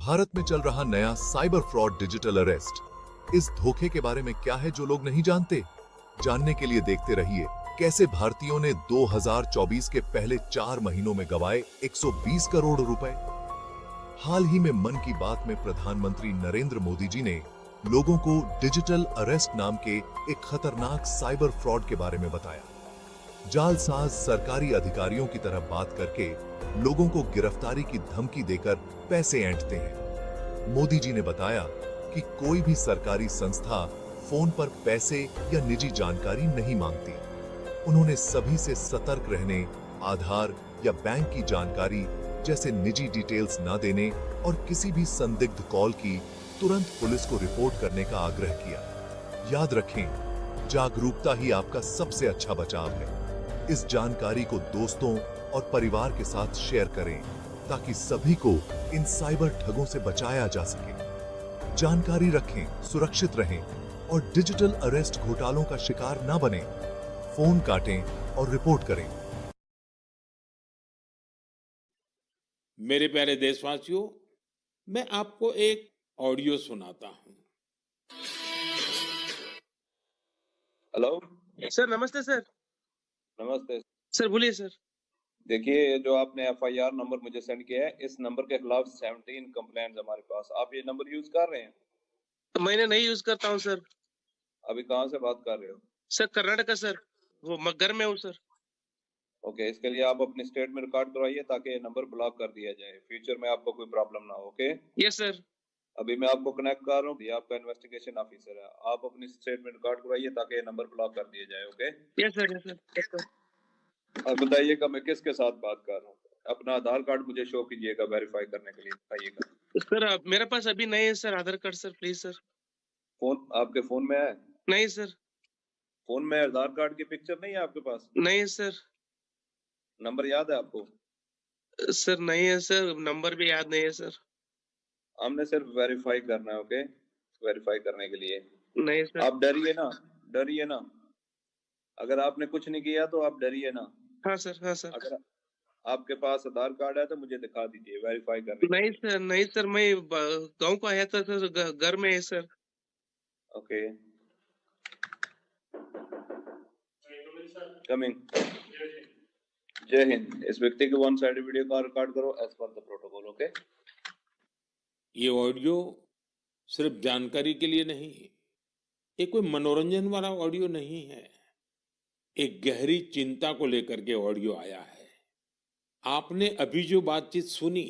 भारत में चल रहा नया साइबर फ्रॉड डिजिटल अरेस्ट। इस धोखे के बारे में क्या है जो लोग नहीं जानते? जानने के लिए देखते रहिए कैसे भारतीयों ने 2024 के पहले 4 महीनों में गंवाए 120 करोड़ रुपए। हाल ही में मन की बात में प्रधानमंत्री नरेंद्र मोदी जी ने लोगों को डिजिटल अरेस्ट नाम के एक खतरनाक साइबर फ्रॉड के बारे में बताया। जालसाज सरकारी अधिकारियों की तरह बात करके लोगों को गिरफ्तारी की धमकी देकर पैसे ऐंठते हैं। मोदी जी ने बताया कि कोई भी सरकारी संस्था फोन पर पैसे या निजी जानकारी नहीं मांगती। उन्होंने सभी से सतर्क रहने, आधार या बैंक की जानकारी जैसे निजी डिटेल्स ना देने और किसी भी संदिग्ध कॉल की तुरंत पुलिस को रिपोर्ट करने का आग्रह किया। याद रखें, जागरूकता ही आपका सबसे अच्छा बचाव है। इस जानकारी को दोस्तों और परिवार के साथ शेयर करें ताकि सभी को इन साइबर ठगों से बचाया जा सके। जानकारी रखें, सुरक्षित रहें और डिजिटल अरेस्ट घोटालों का शिकार ना बने। फोन काटें और रिपोर्ट करें। मेरे प्यारे देशवासियों, मैं आपको एक ऑडियो सुनाता हूं। हेलो। सर नमस्ते सर। नमस्ते। सर बोलिए सर। देखिए, ये जो आपने एफआईआर नंबर मुझे सेंड किया है, इस नंबर के खिलाफ 17 कंप्लेंट्स हमारे पास। आप ये नंबर यूज कर रहे हैं? मैंने नहीं यूज करता हूँ सर। अभी कहाँ से बात कर रहे हो? सर कर्नाटका सर, वो घर में हूँ सर। ओके, इसके लिए आप अपनी स्टेट में रिकॉर्ड करवाइए ताकि ये नंबर ब्लॉक कर दिया जाए, फ्यूचर में आपको कोई प्रॉब्लम ना हो। ओके? Yes sir. अभी मैं आपको कनेक्ट कर रहा हूँ, ये आपका इन्वेस्टिगेशन ऑफिसर है। आप अपनी स्टेट में रिकॉर्ड करवाइए ताकि ये नंबर ब्लॉक कर दिया जाए। Okay? Yes sir, yes sir, yes sir. अब बताइएगा मैं किसके साथ बात कर रहा हूँ। अपना आधार कार्ड मुझे शो कीजिएगा वेरीफाई करने के लिए। बताइएगा सर मेरे पास अभी नहीं है sir Aadhaar card sir, please sir. Phone आपके फोन में है? नहीं सर। फोन में आधार कार्ड की पिक्चर नहीं है आपके पास? नहीं है सर। नंबर याद है आपको? सर नहीं है सर, नंबर भी याद नहीं है सर। हमने सिर्फ वेरीफाई करना है। ओके? वेरीफाई करने के लिए नहीं सर। आप डरिए ना, डरिए ना। अगर आपने कुछ नहीं किया तो आप डरिए ना। हाँ सर, हाँ सर। अगर आपके पास आधार कार्ड है तो मुझे दिखा दीजिए वेरीफाई करने नहीं के लिए। सर, नहीं सर, मैं गांव को आया था सर, घर में है सर। Okay, coming. जय हिंद। इस व्यक्ति के वन साइड वीडियो का रिकॉर्ड करो as per the protocol. Okay? ये ऑडियो सिर्फ जानकारी के लिए नहीं, ये कोई मनोरंजन वाला ऑडियो नहीं है। एक गहरी चिंता को लेकर के ऑडियो आया है। आपने अभी जो बातचीत सुनी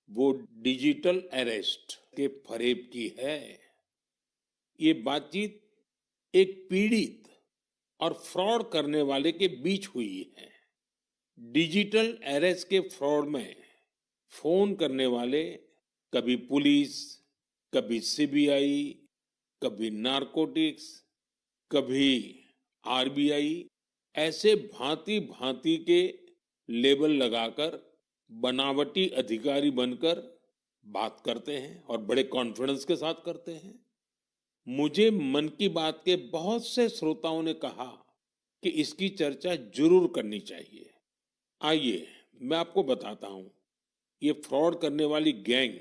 वो डिजिटल अरेस्ट के फरेब की है। ये बातचीत एक पीड़ित और फ्रॉड करने वाले के बीच हुई है। डिजिटल अरेस्ट के फ्रॉड में फोन करने वाले कभी पुलिस, कभी सीबीआई, कभी नारकोटिक्स, कभी आरबीआई, ऐसे भांति भांति के लेबल लगाकर बनावटी अधिकारी बनकर बात करते हैं और बड़े कॉन्फिडेंस के साथ करते हैं। मुझे मन की बात के बहुत से श्रोताओं ने कहा कि इसकी चर्चा जरूर करनी चाहिए। आइए मैं आपको बताता हूं ये फ्रॉड करने वाली गैंग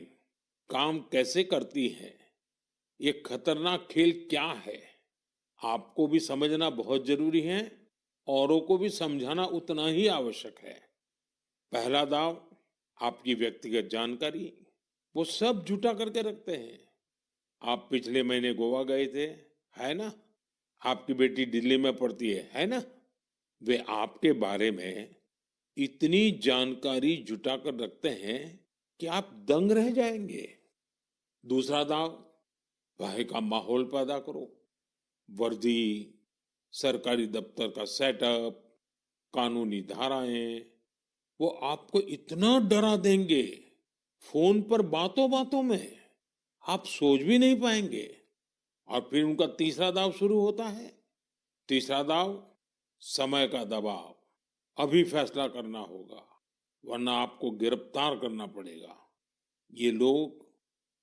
काम कैसे करती है, ये खतरनाक खेल क्या है। आपको भी समझना बहुत जरूरी है, औरों को भी समझाना उतना ही आवश्यक है। पहला दाव आपकी व्यक्तिगत जानकारी, वो सब जुटा करके रखते हैं। आप पिछले महीने गोवा गए थे, है ना? आपकी बेटी दिल्ली में पढ़ती है ना? वे आपके बारे में इतनी जानकारी जुटा कर रखते हैं कि आप दंग रह जाएंगे। दूसरा दाव, वहां का माहौल पैदा करो। वर्दी, सरकारी दफ्तर का सेटअप, कानूनी धाराएं, वो आपको इतना डरा देंगे फोन पर बातों बातों में आप सोच भी नहीं पाएंगे। और फिर उनका तीसरा दाव शुरू होता है। तीसरा दाव, समय का दबाव। अभी फैसला करना होगा वरना आपको गिरफ्तार करना पड़ेगा। ये लोग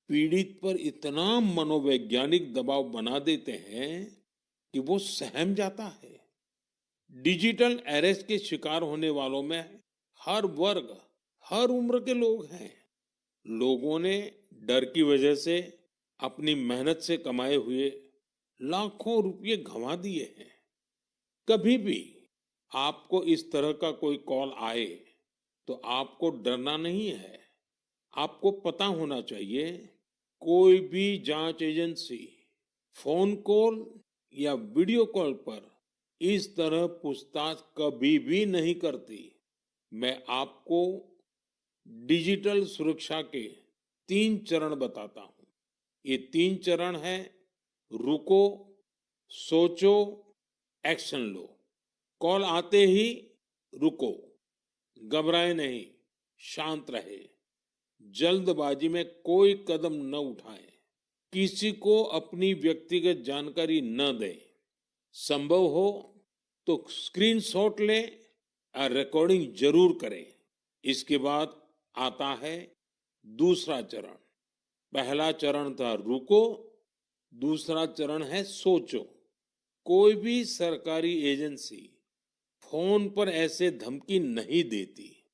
पीड़ित पर इतना मनोवैज्ञानिक दबाव बना देते हैं कि वो सहम जाता है। डिजिटल अरेस्ट के शिकार होने वालों में हर वर्ग, हर उम्र के लोग हैं। लोगों ने डर की वजह से अपनी मेहनत से कमाए हुए लाखों रुपए गंवा दिए हैं। कभी भी आपको इस तरह का कोई कॉल आए तो आपको डरना नहीं है। आपको पता होना चाहिए, कोई भी जांच एजेंसी फोन कॉल या वीडियो कॉल पर इस तरह पूछताछ कभी भी नहीं करती। मैं आपको डिजिटल सुरक्षा के 3 चरण बताता हूं। ये 3 चरण है: रुको, सोचो, एक्शन लो। कॉल आते ही रुको, घबराए नहीं, शांत रहे, जल्दबाजी में कोई कदम न उठाएं, किसी को अपनी व्यक्तिगत जानकारी न दें। संभव हो तो स्क्रीनशॉट लें और रिकॉर्डिंग जरूर करें। इसके बाद आता है दूसरा चरण। पहला चरण था रुको, दूसरा चरण है सोचो। कोई भी सरकारी एजेंसी फोन पर ऐसे धमकी नहीं देती,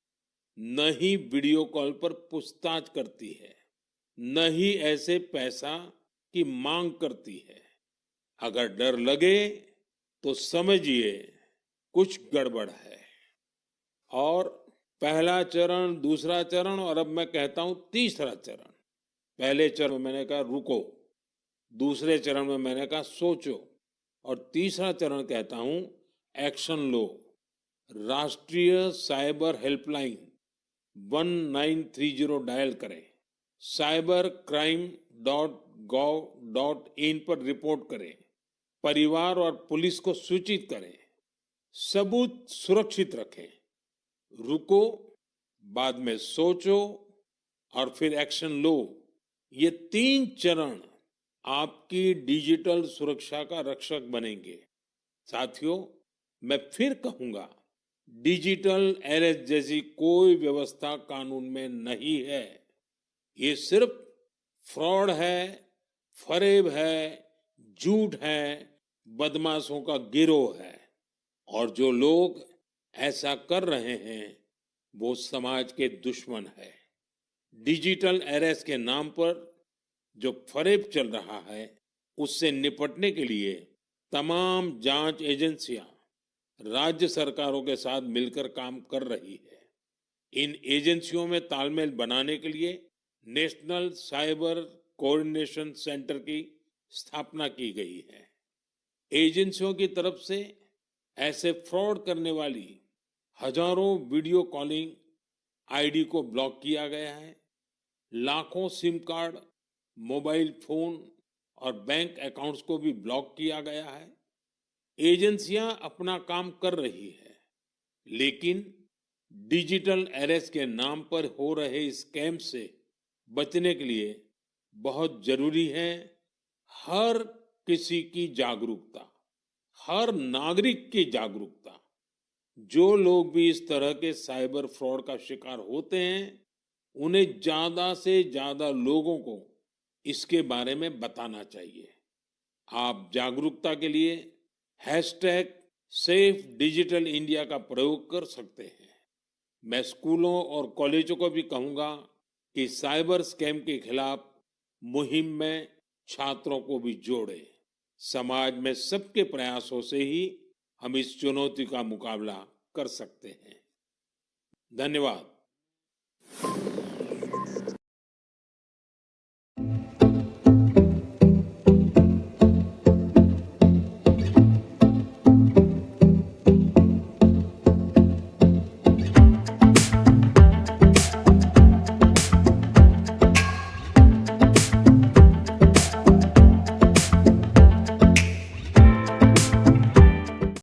न ही वीडियो कॉल पर पूछताछ करती है, न ही ऐसे पैसा की मांग करती है। अगर डर लगे तो समझिए कुछ गड़बड़ है। और पहला चरण, दूसरा चरण और अब मैं कहता हूं तीसरा चरण। पहले चरण में मैंने कहा रुको, दूसरे चरण में मैंने कहा सोचो, और तीसरा चरण कहता हूं एक्शन लो। राष्ट्रीय साइबर हेल्पलाइन 1930 डायल करें, cybercrime.gov.in पर रिपोर्ट करें, परिवार और पुलिस को सूचित करें, सबूत सुरक्षित रखें। रुको, बाद में सोचो और फिर एक्शन लो। ये 3 चरण आपकी डिजिटल सुरक्षा का रक्षक बनेंगे। साथियों, मैं फिर कहूंगा, डिजिटल अरेस्ट जैसी कोई व्यवस्था कानून में नहीं है। ये सिर्फ फ्रॉड है, फरेब है, झूठ है, बदमाशों का गिरोह है। और जो लोग ऐसा कर रहे हैं वो समाज के दुश्मन है। डिजिटल अरेस्ट के नाम पर जो फरेब चल रहा है उससे निपटने के लिए तमाम जांच एजेंसियां राज्य सरकारों के साथ मिलकर काम कर रही है। इन एजेंसियों में तालमेल बनाने के लिए नेशनल साइबर कोऑर्डिनेशन सेंटर की स्थापना की गई है। एजेंसियों की तरफ से ऐसे फ्रॉड करने वाली हजारों वीडियो कॉलिंग आईडी को ब्लॉक किया गया है। लाखों सिम कार्ड, मोबाइल फोन और बैंक अकाउंट्स को भी ब्लॉक किया गया है। एजेंसियां अपना काम कर रही है, लेकिन डिजिटल अरेस्ट के नाम पर हो रहे स्कैम से बचने के लिए बहुत जरूरी है हर किसी की जागरूकता, हर नागरिक की जागरूकता। जो लोग भी इस तरह के साइबर फ्रॉड का शिकार होते हैं, उन्हें ज्यादा से ज्यादा लोगों को इसके बारे में बताना चाहिए। आप जागरूकता के लिए #सेफ डिजिटल इंडिया का प्रयोग कर सकते हैं। मैं स्कूलों और कॉलेजों को भी कहूंगा कि साइबर स्कैम के खिलाफ मुहिम में छात्रों को भी जोड़े। समाज में सबके प्रयासों से ही हम इस चुनौती का मुकाबला कर सकते हैं। धन्यवाद।